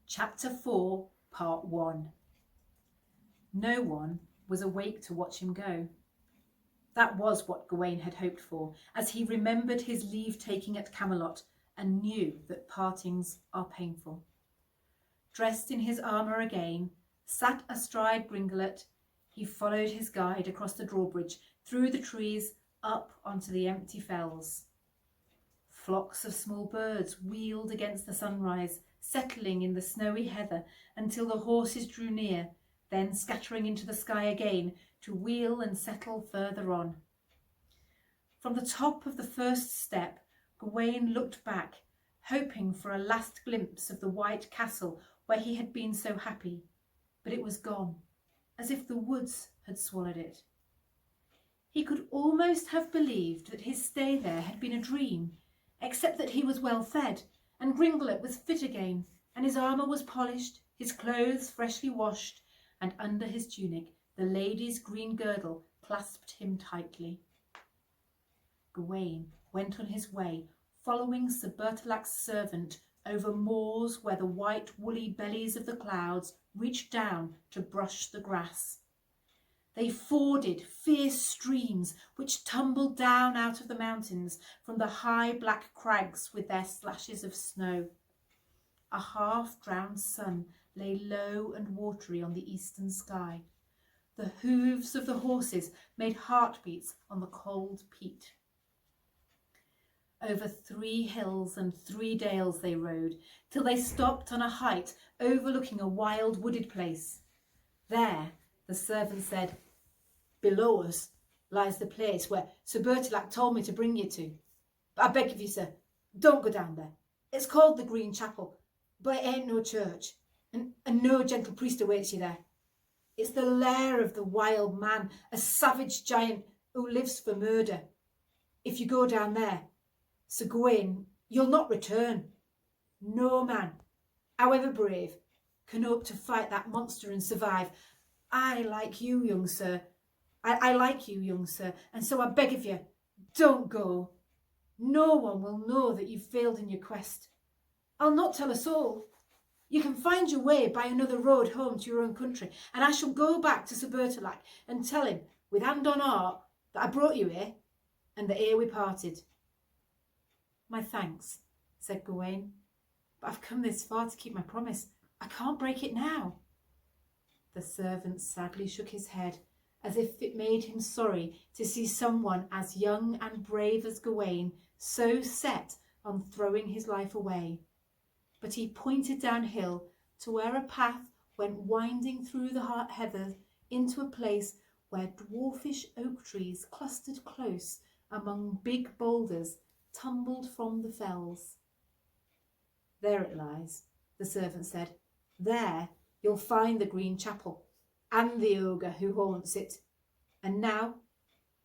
Chapter 4, Part 1. No one was awake to watch him go. That was what Gawain had hoped for, as he remembered his leave-taking at Camelot and knew that partings are painful. Dressed in his armour again, sat astride Gringolet, he followed his guide across the drawbridge, through the trees, up onto the empty fells. Flocks of small birds wheeled against the sunrise, settling in the snowy heather until the horses drew near, then scattering into the sky again to wheel and settle further on. From the top of the first step, Gawain looked back, hoping for a last glimpse of the white castle where he had been so happy, but it was gone, as if the woods had swallowed it. He could almost have believed that his stay there had been a dream, except that he was well fed, and Gringolet was fit again, and his armour was polished, his clothes freshly washed, and under his tunic the lady's green girdle clasped him tightly. Gawain went on his way, following Sir Bertilac's servant over moors where the white woolly bellies of the clouds reached down to brush the grass. They forded fierce streams which tumbled down out of the mountains from the high black crags with their slashes of snow. A half-drowned sun lay low and watery on the eastern sky. The hooves of the horses made heartbeats on the cold peat. Over 3 hills and 3 dales they rode, till they stopped on a height overlooking a wild wooded place. There, the servant said, "Below us lies the place where Sir Bertilac told me to bring you to. But I beg of you, sir, don't go down there. It's called the Green Chapel, but it ain't no church, and no gentle priest awaits you there. It's the lair of the wild man, a savage giant who lives for murder. If you go down there, Sir Gawain, you'll not return. No man, however brave, can hope to fight that monster and survive. I like you, young sir. I like you, young sir, and so I beg of you, don't go. No one will know that you've failed in your quest. I'll not tell a soul. You can find your way by another road home to your own country, and I shall go back to Sir Bertilac and tell him, with hand on heart, that I brought you here, and that here we parted." "My thanks," said Gawain, "but I've come this far to keep my promise. I can't break it now." The servant sadly shook his head, as if it made him sorry to see someone as young and brave as Gawain so set on throwing his life away. But he pointed downhill to where a path went winding through the heather into a place where dwarfish oak trees clustered close among big boulders tumbled from the fells. "There it lies," the servant said. "There you'll find the Green Chapel, and the ogre who haunts it. And now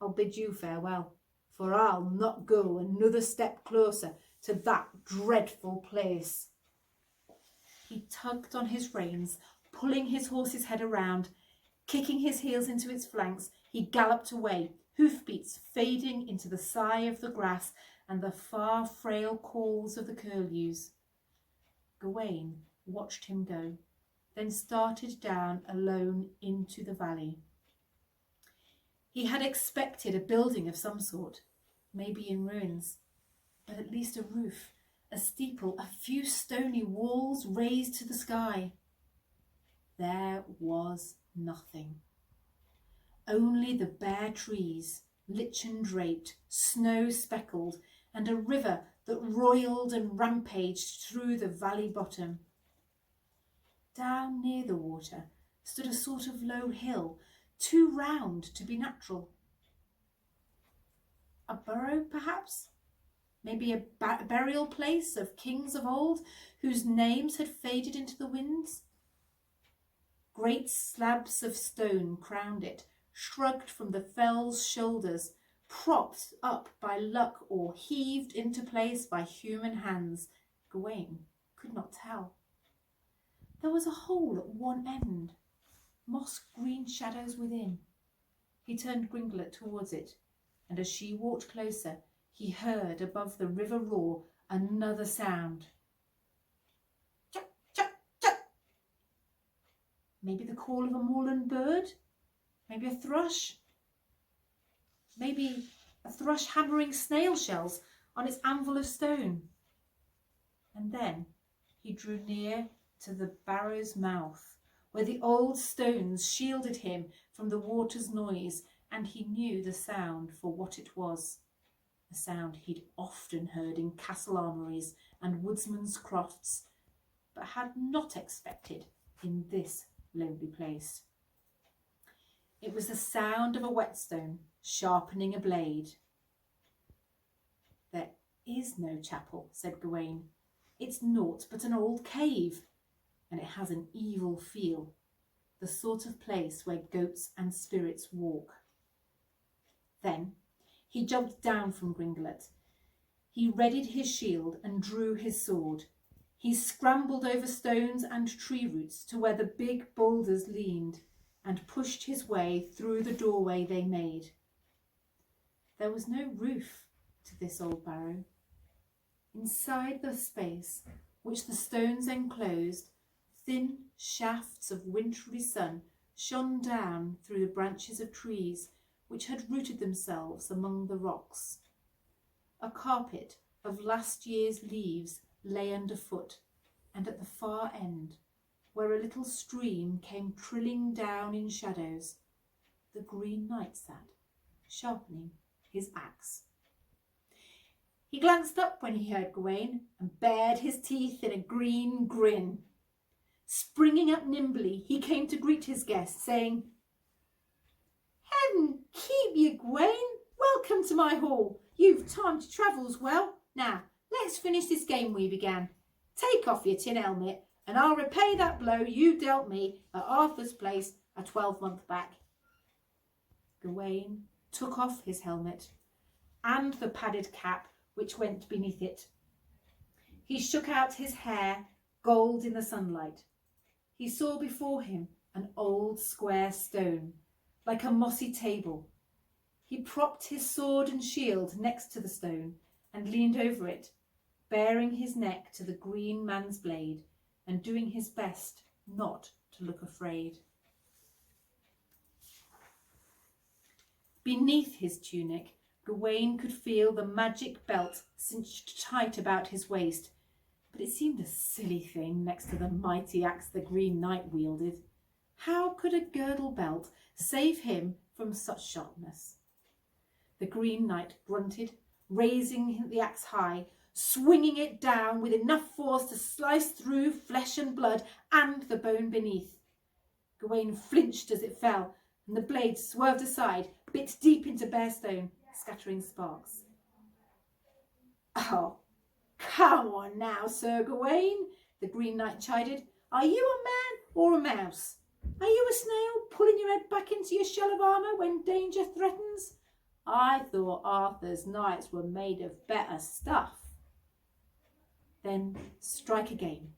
I'll bid you farewell, for I'll not go another step closer to that dreadful place." He tugged on his reins, pulling his horse's head around. Kicking his heels into its flanks, he galloped away, hoofbeats fading into the sigh of the grass and the far frail calls of the curlews. Gawain watched him go, then started down alone into the valley. He had expected a building of some sort, maybe in ruins, but at least a roof, a steeple, a few stony walls raised to the sky. There was nothing. Only the bare trees, lichen-draped, snow-speckled, and a river that roiled and rampaged through the valley bottom. Down near the water stood a sort of low hill, too round to be natural. A burrow, perhaps? Maybe a burial place of kings of old whose names had faded into the winds? Great slabs of stone crowned it, shrugged from the fell's shoulders, propped up by luck or heaved into place by human hands. Gawain could not tell. There was a hole at one end, moss-green shadows within. He turned Gringolet towards it, and as she walked closer, he heard above the river roar another sound. "Chuck, chuck, chuck," Maybe the call of a moorland bird? Maybe a thrush? Maybe a thrush hammering snail shells on its anvil of stone? And then he drew near to the barrow's mouth, where the old stones shielded him from the water's noise, and he knew the sound for what it was, a sound he'd often heard in castle armouries and woodsmen's crofts, but had not expected in this lonely place. It was the sound of a whetstone sharpening a blade. "There is no chapel," said Gawain. "It's naught but an old cave, and it has an evil feel, the sort of place where goats and spirits walk." Then he jumped down from Gringolet. He readied his shield and drew his sword. He scrambled over stones and tree roots to where the big boulders leaned, and pushed his way through the doorway they made. There was no roof to this old barrow. Inside the space which the stones enclosed, thin shafts of wintry sun shone down through the branches of trees which had rooted themselves among the rocks. A carpet of last year's leaves lay underfoot, and at the far end, where a little stream came trilling down in shadows, the Green Knight sat, sharpening his axe. He glanced up when he heard Gawain and bared his teeth in a green grin. Springing up nimbly, he came to greet his guest, saying, "Heaven keep you, Gawain. Welcome to my hall. You've timed your travels well. Now, let's finish this game we began. Take off your tin helmet, and I'll repay that blow you dealt me at Arthur's place a 12-month back." Gawain took off his helmet and the padded cap which went beneath it. He shook out his hair, gold in the sunlight. He saw before him an old square stone, like a mossy table. He propped his sword and shield next to the stone and leaned over it, baring his neck to the green man's blade and doing his best not to look afraid. Beneath his tunic, Gawain could feel the magic belt cinched tight about his waist, but it seemed a silly thing next to the mighty axe the Green Knight wielded. How could a girdle belt save him from such sharpness? The Green Knight grunted, raising the axe high, swinging it down with enough force to slice through flesh and blood and the bone beneath. Gawain flinched as it fell, and the blade swerved aside, bit deep into bare stone, scattering sparks. "Oh, come on now, Sir Gawain," the Green Knight chided. "Are you a man or a mouse? Are you a snail pulling your head back into your shell of armour when danger threatens? I thought Arthur's knights were made of better stuff." "Then strike again,"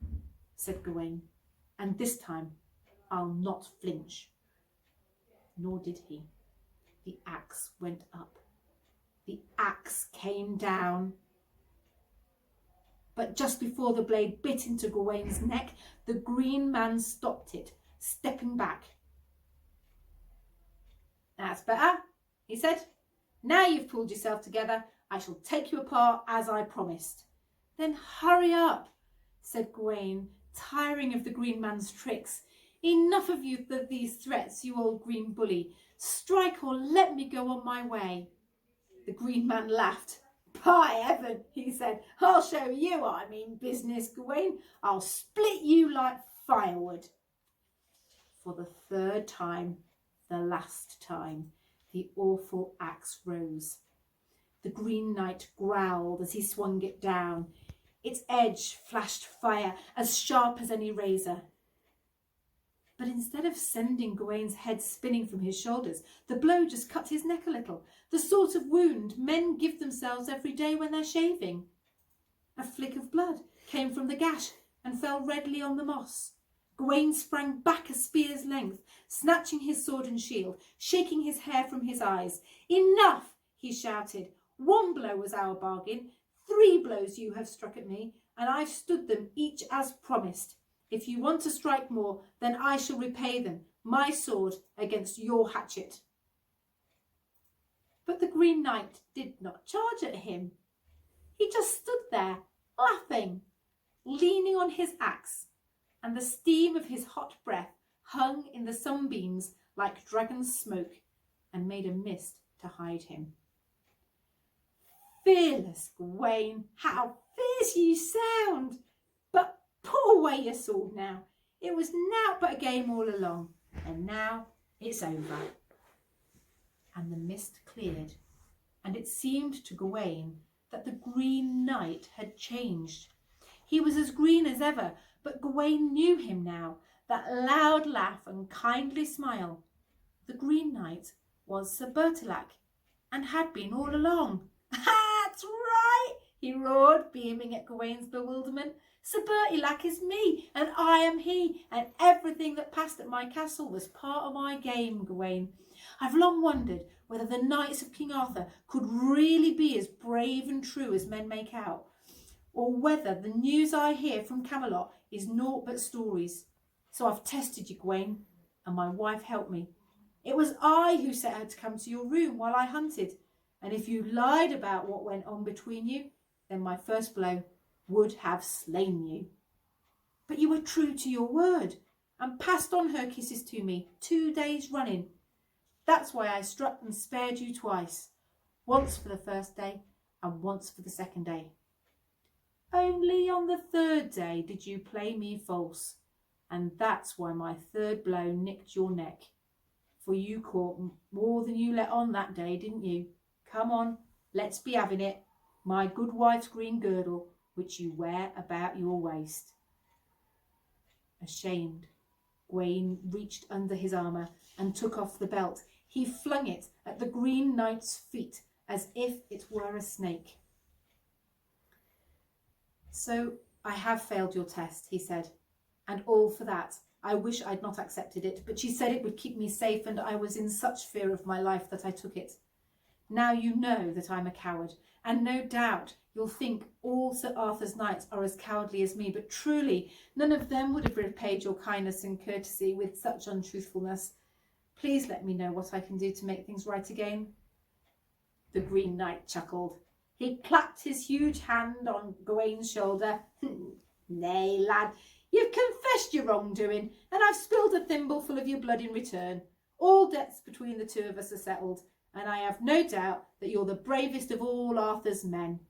said Gawain, "and this time I'll not flinch." Nor did he. The axe went up. The axe came down. But just before the blade bit into Gawain's neck, the Green Man stopped it, stepping back. "That's better," he said. "Now you've pulled yourself together, I shall take you apart as I promised." "Then hurry up," said Gawain, tiring of the Green Man's tricks. "Enough of these threats, you old green bully. Strike or let me go on my way." The Green Man laughed. "By heaven," he said, "I'll show you I mean business, Gawain. I'll split you like firewood." For the third time, the last time, the awful axe rose. The Green Knight growled as he swung it down. Its edge flashed fire, as sharp as any razor. But instead of sending Gawain's head spinning from his shoulders, the blow just cut his neck a little, the sort of wound men give themselves every day when they're shaving. A flick of blood came from the gash and fell redly on the moss. Gawain sprang back a spear's length, snatching his sword and shield, shaking his hair from his eyes. "Enough!" he shouted. "One blow was our bargain. 3 blows you have struck at me, and I've stood them each as promised. If you want to strike more, then I shall repay them, my sword against your hatchet." But the Green Knight did not charge at him. He just stood there, laughing, leaning on his axe, and the steam of his hot breath hung in the sunbeams like dragon's smoke and made a mist to hide him. "Fearless Gawain, how fierce you sound! But put away your sword now. It was nought but a game all along, and now it's over." And the mist cleared, and it seemed to Gawain that the Green Knight had changed. He was as green as ever, but Gawain knew him now, that loud laugh and kindly smile. The Green Knight was Sir Bertilac, and had been all along. "That's right," he roared, beaming at Gawain's bewilderment. "Sir Bertilac is me, and I am he, and everything that passed at my castle was part of my game, Gawain. I've long wondered whether the knights of King Arthur could really be as brave and true as men make out, or whether the news I hear from Camelot is naught but stories. So I've tested you, Gawain, and my wife helped me. It was I who set her to come to your room while I hunted, and if you lied about what went on between you, then my first blow would have slain you. But you were true to your word, and passed on her kisses to me 2 days running. That's why I struck and spared you twice, once for the first day and once for the second day. Only on the third day did you play me false, and that's why my third blow nicked your neck. For you caught more than you let on that day, didn't you? Come on, let's be having it. My good wife's green girdle, which you wear about your waist." Ashamed, Gawain reached under his armour and took off the belt. He flung it at the Green Knight's feet as if it were a snake. "So I have failed your test," he said, "and all for that. I wish I'd not accepted it, but she said it would keep me safe, and I was in such fear of my life that I took it. Now you know that I'm a coward, and no doubt you'll think all Sir Arthur's knights are as cowardly as me, but truly none of them would have repaid your kindness and courtesy with such untruthfulness. Please let me know what I can do to make things right again." The Green Knight chuckled. He clapped his huge hand on Gawain's shoulder. "Nay, lad, you've confessed your wrongdoing, and I've spilled a thimbleful of your blood in return. All debts between the two of us are settled, and I have no doubt that you're the bravest of all Arthur's men.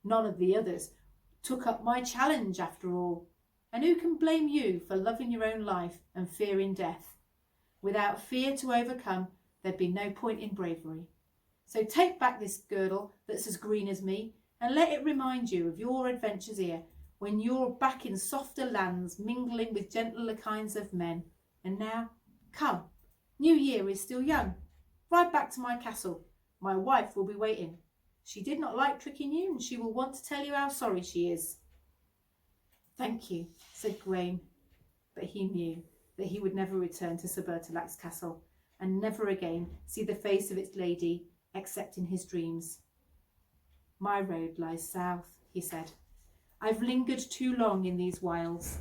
None of the others took up my challenge after all, and who can blame you for loving your own life and fearing death? Without fear to overcome, there'd be no point in bravery. So take back this girdle that's as green as me, and let it remind you of your adventures here, when you're back in softer lands, mingling with gentler kinds of men. And now, come, New Year is still young. Ride back to my castle. My wife will be waiting. She did not like tricking you, and she will want to tell you how sorry she is." "Thank you," said Gawain, but he knew that he would never return to Sir Bertilac's castle, and never again see the face of its lady except in his dreams. "My road lies south," he said. "I've lingered too long in these wilds.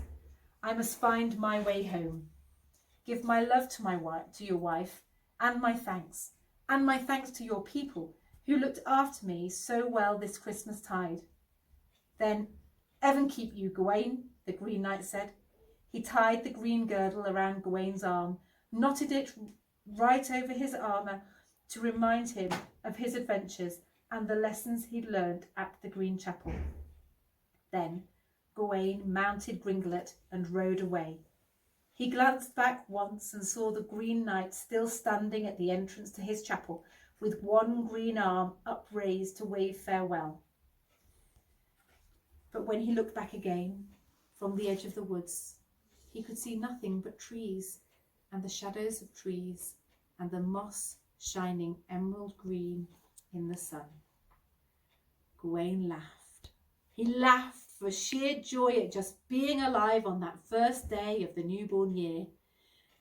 I must find my way home. Give my love to your wife, and my thanks to your people who looked after me so well this Christmas tide." "Then heaven keep you, Gawain," the Green Knight said. He tied the green girdle around Gawain's arm, knotted it right over his armour to remind him of his adventures and the lessons he'd learned at the Green Chapel. Then Gawain mounted Gringolet and rode away. He glanced back once and saw the Green Knight still standing at the entrance to his chapel, with one green arm upraised to wave farewell. But when he looked back again, from the edge of the woods, he could see nothing but trees, and the shadows of trees, and the moss shining emerald green in the sun. Gawain laughed. He laughed for sheer joy at just being alive on that first day of the newborn year.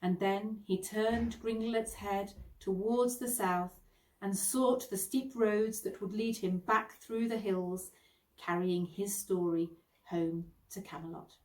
And then he turned Gringolet's head towards the south and sought the steep roads that would lead him back through the hills, carrying his story home to Camelot.